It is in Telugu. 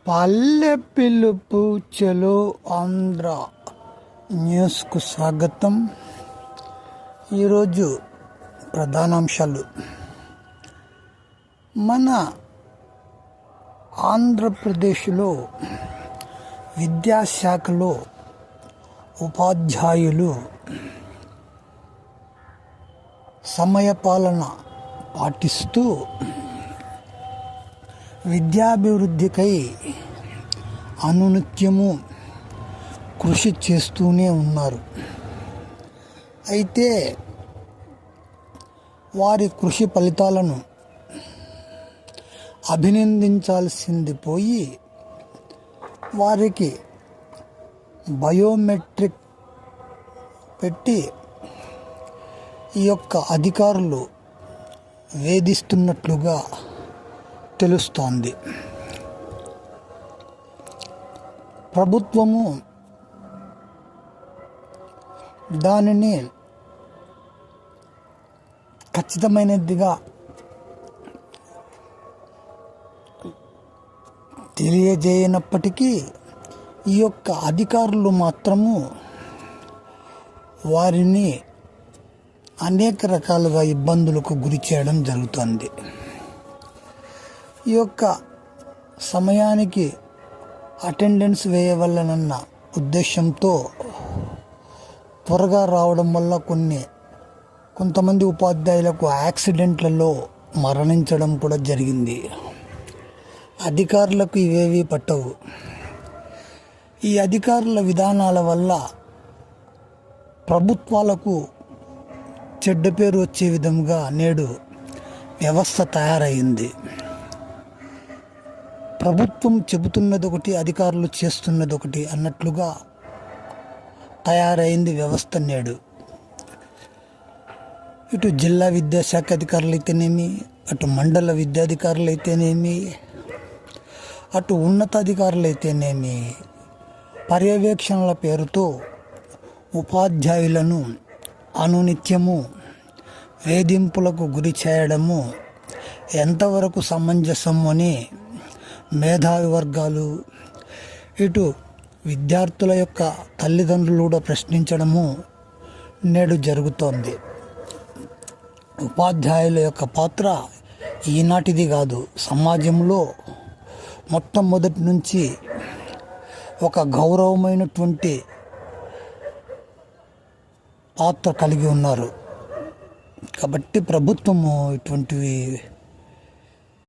పల్లె పిలుపు చలో ఆంధ్ర న్యూస్కు స్వాగతం. ఈరోజు ప్రధానాంశాలు. మన ఆంధ్రప్రదేశ్లో విద్యాశాఖలో ఉపాధ్యాయులు సమయపాలన పాటిస్తూ విద్యాభివృద్ధికై అనునిత్యము కృషి చేస్తూనే ఉన్నారు. అయితే వారి కృషి ఫలితాలను అభినందించాల్సింది పోయి వారికి బయోమెట్రిక్ పెట్టి ఈ యొక్క అధికారులు వేధిస్తున్నట్లుగా తెలుస్తోంది. ప్రభుత్వము దానిని ఖచ్చితమైనదిగా తెలియజేయనప్పటికీ ఈ యొక్క అధికారులు మాత్రము వారిని అనేక రకాలుగా ఇబ్బందులకు గురి చేయడం జరుగుతుంది. ఈ యొక్క సమయానికి అటెండెన్స్ వేయవలనన్న ఉద్దేశంతో త్వరగా రావడం వల్ల కొంతమంది ఉపాధ్యాయులకు యాక్సిడెంట్లలో మరణించడం కూడా జరిగింది. అధికారులకు ఇవేవి పట్టవు. ఈ అధికారుల విధానాల వల్ల ప్రభుత్వాలకు చెడ్డ పేరు వచ్చే విధంగా నేడు వ్యవస్థ తయారైంది. ప్రభుత్వం చెబుతున్నది ఒకటి, అధికారులు చేస్తున్నది ఒకటి అన్నట్లుగా తయారైంది వ్యవస్థ నేడు. ఇటు జిల్లా విద్యాశాఖ అధికారులు అయితేనేమి, అటు మండల విద్యాధికారులు అయితేనేమి, అటు ఉన్నతాధికారులు అయితేనేమి, పర్యవేక్షణల పేరుతో ఉపాధ్యాయులను అనునిత్యము వేధింపులకు గురి చేయడము ఎంతవరకు సమంజసము అని మేధావి వర్గాలు, ఇటు విద్యార్థుల యొక్క తల్లిదండ్రులు కూడా ప్రశ్నించడము నేడు జరుగుతోంది. ఉపాధ్యాయుల యొక్క పాత్ర ఈనాటిది కాదు. సమాజంలో మొట్టమొదటి నుంచి ఒక గౌరవమైనటువంటి పాత్ర కలిగి ఉన్నారు. కాబట్టి ప్రభుత్వము ఇటువంటివి